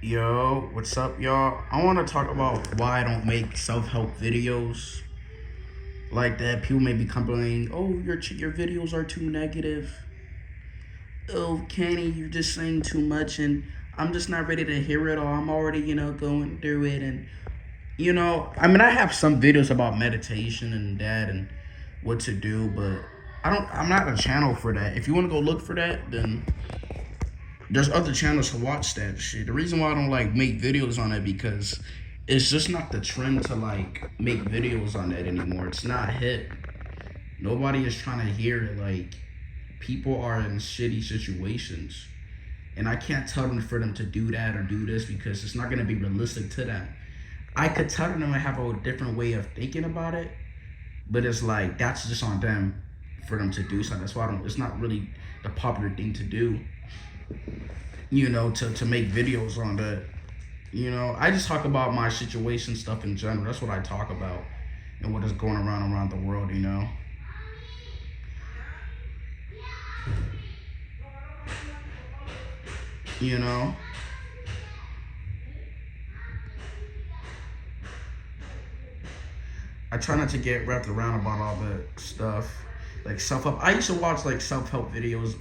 Yo, what's up, y'all? I want to talk about why I don't make self-help videos like that. People may be complaining, "Oh, your videos are too negative. Oh, Kenny, you're just saying too much, and I'm just not ready to hear it all. I'm already, going through it, and I have some videos about meditation and that and what to do, but I'm not a channel for that. If you want to go look for that, then there's other channels to watch that shit. The reason why I don't like make videos on it because it's just not the trend to like make videos on that anymore. It's not hit. Nobody is trying to hear it. Like, people are in shitty situations, and I can't tell them for them to do that or do this because it's not gonna be realistic to them. I could tell them I have a different way of thinking about it, but it's like that's just on them for them to do something. That's why I don't. It's not really the popular thing to do. To make videos on that. I just talk about my situation stuff in general. That's what I talk about and what is going around the world. You know. I try not to get wrapped around about all the stuff like self-help. I used to watch like self-help videos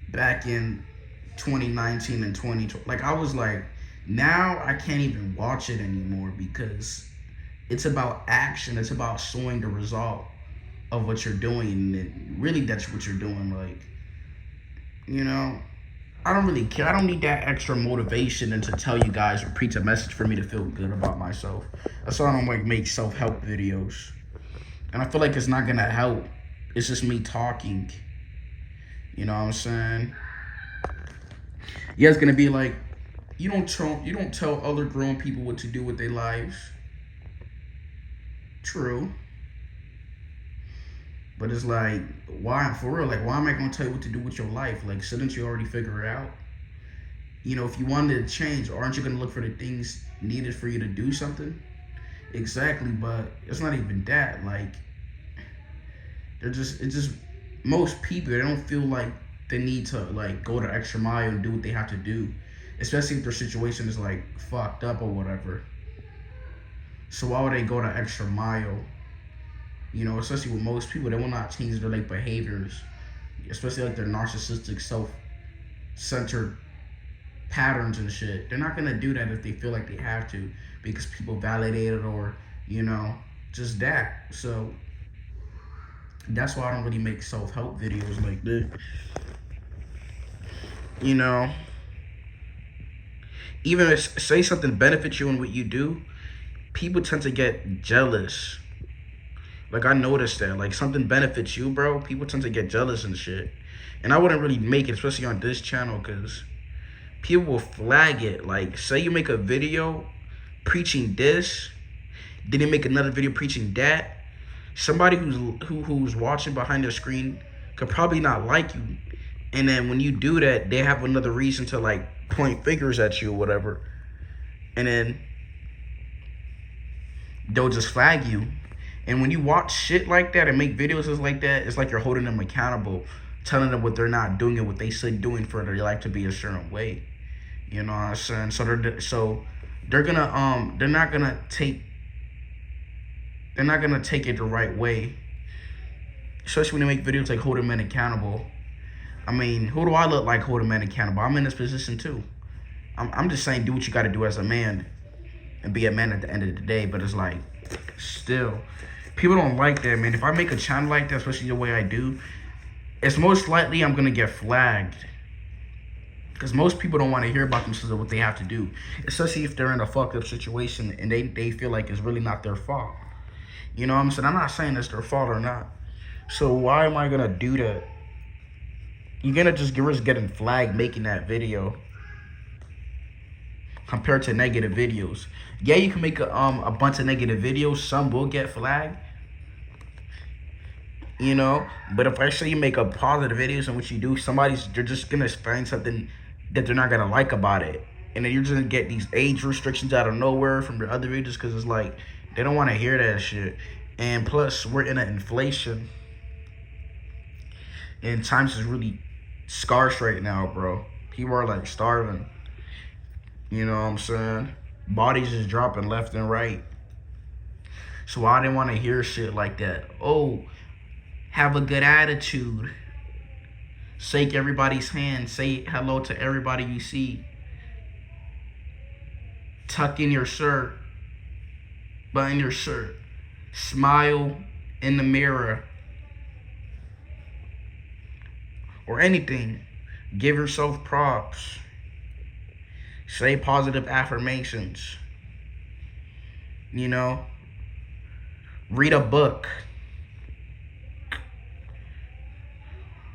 back in 2019 and 2020. Like, I was like, now I can't even watch it anymore because it's about action. It's about showing the result of what you're doing, and really that's what you're doing. Like, you know, I don't really care. I don't need that extra motivation and to tell you guys or preach a message for me to feel good about myself. That's why I don't like make self-help videos. And I feel like it's not gonna help. It's just me talking. You know what I'm saying? Yeah, it's gonna be like you don't tell other grown people what to do with their lives. True. But it's like, why, for real, like, why am I gonna tell you what to do with your life? Like, shouldn't you already figure it out? If you wanted to change, aren't you gonna look for the things needed for you to do something? Exactly, but it's not even that. Like, it's just most people, they don't feel like they need to like go the extra mile and do what they have to do, especially if their situation is like fucked up or whatever. So why would they go the extra mile? Especially with most people, they will not change their like behaviors, especially like their narcissistic, self-centered patterns and shit. They're not gonna do that if they feel like they have to because people validate it or just that. So that's why I don't really make self-help videos like this. You know, even if say something benefits you in what you do, people tend to get jealous. Like, I noticed that. Like, something benefits you, bro, people tend to get jealous and shit. And I wouldn't really make it, especially on this channel, because people will flag it. Like, say you make a video preaching this, then you make another video preaching that. Somebody who's watching behind the screen could probably not like you. And then when you do that, they have another reason to like point fingers at you or whatever. And then they'll just flag you. And when you watch shit like that and make videos like that, it's like you're holding them accountable, telling them what they're not doing and what they should doing for their life to be a certain way. You know what I'm saying? They're not gonna take it the right way. Especially when they make videos like holding men accountable. I mean, who do I look like holding men accountable? I'm in this position too. I'm just saying, do what you got to do as a man and be a man at the end of the day. But it's like, still, people don't like that, man. If I make a channel like that, especially the way I do, it's most likely I'm gonna get flagged. Because most people don't want to hear about themselves or what they have to do, especially if they're in a fucked up situation and they feel like it's really not their fault. You know what I'm saying? I'm not saying it's their fault or not. So why am I gonna do that? You're gonna just risk getting flagged making that video compared to negative videos. Yeah, you can make a bunch of negative videos. Some will get flagged. But if I say you make a positive videos in which you do, they're just gonna find something that they're not gonna like about it. And then you're just gonna get these age restrictions out of nowhere from the other videos because it's like, they don't want to hear that shit. And plus, we're in an inflation. And times is really scarce right now, bro. People are like starving. You know what I'm saying? Bodies is dropping left and right. So I didn't want to hear shit like that. Oh, have a good attitude. Shake everybody's hand. Say hello to everybody you see. Tuck in your shirt. Button your shirt. Smile in the mirror. Or anything. Give yourself props. Say positive affirmations. You know? Read a book.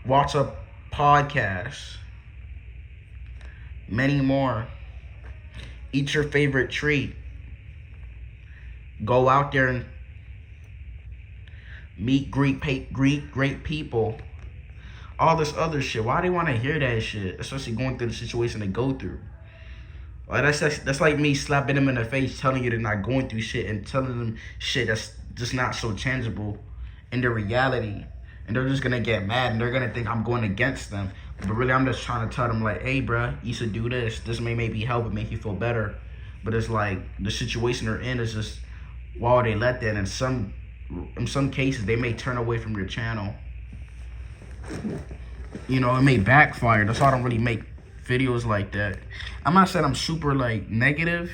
Watch a podcast. Many more. Eat your favorite treat. Go out there and meet great people. All this other shit. Why do they want to hear that shit? Especially going through the situation they go through. Like that's like me slapping them in the face, telling you they're not going through shit, and telling them shit that's just not so tangible in their reality. And they're just gonna get mad and they're gonna think I'm going against them. But really, I'm just trying to tell them, like, hey, bruh, you should do this. This may maybe help and make you feel better. But it's like the situation they're in is just, why would they let that? In some cases, they may turn away from your channel. You know, it may backfire. That's why I don't really make videos like that. I'm not saying I'm super like negative,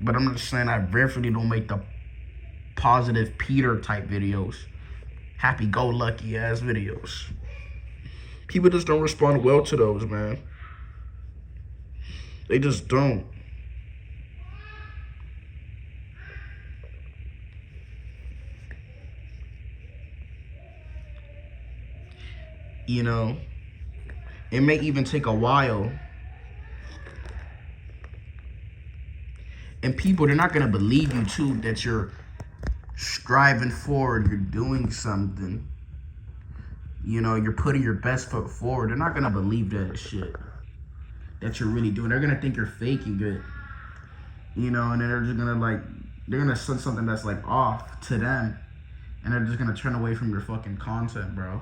but I'm just saying I rarely don't make the positive Peter type videos, happy-go-lucky ass videos. People just don't respond well to those, man. They just don't. You know, it may even take a while. And people, they're not going to believe you, too, that you're striving forward, you're doing something. You know, you're putting your best foot forward. They're not going to believe that shit that you're really doing. They're going to think you're faking it. You know, and then they're just going to, like, they're going to send something that's, like, off to them. And they're just going to turn away from your fucking content, bro.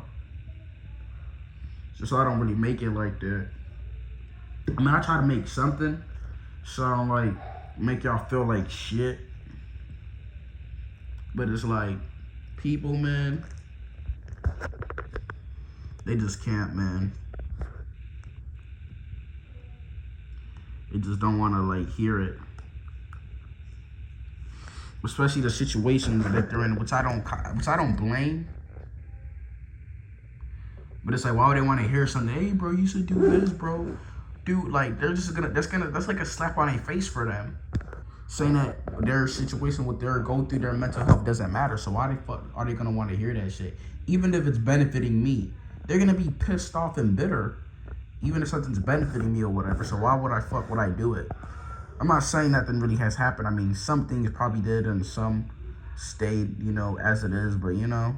So I don't really make it like that. I mean, I try to make something so I don't, like, make y'all feel like shit. But it's like, people, man, they just can't, man. They just don't want to, like, hear it. Especially the situation that they're in, which I don't blame. But it's like, why would they want to hear something? Hey, bro, you should do this, bro. Dude, like, they're just that's like a slap on their face for them. Saying that their situation, what they're going through, their mental health doesn't matter. So why the fuck are they gonna want to hear that shit? Even if it's benefiting me, they're gonna be pissed off and bitter. Even if something's benefiting me or whatever. So why would I do it? I'm not saying nothing really has happened. I mean, some things probably did and some stayed, you know, as it is. But, you know.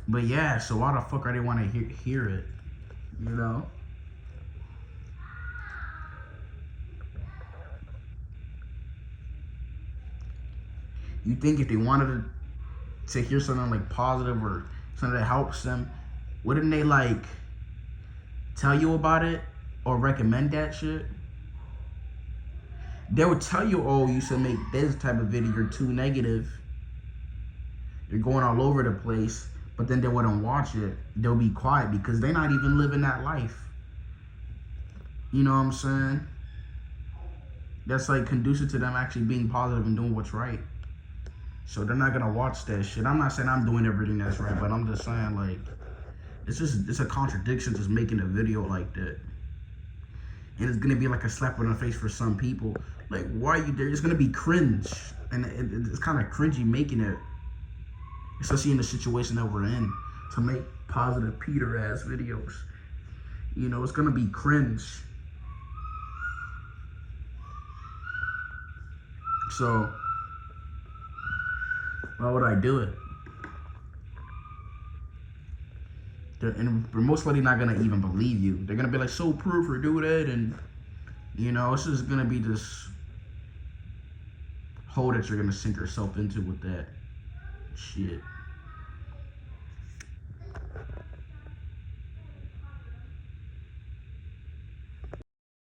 But yeah, so why the fuck are they want to hear it? You know? You think if they wanted to hear something like positive or something that helps them, wouldn't they like tell you about it or recommend that shit? They would tell you, oh, you should make this type of video, you're too negative. You're going all over the place. But then they wouldn't watch it. They'll be quiet because they're not even living that life. You know what I'm saying? That's like conducive to them actually being positive and doing what's right. So they're not gonna watch that shit. I'm not saying I'm doing everything that's right, but I'm just saying, like, it's a contradiction just making a video like that. And it's gonna be like a slap in the face for some people. Like, why are you there? It's gonna be cringe. And it's kind of cringy making it. Especially in the situation that we're in, to make positive Peter ass videos. You know, it's gonna be cringe. So why would I do it? They're most likely not gonna even believe you. They're gonna be like, so proof or do that, and you know, it's just gonna be this hole that you're gonna sink yourself into with that shit.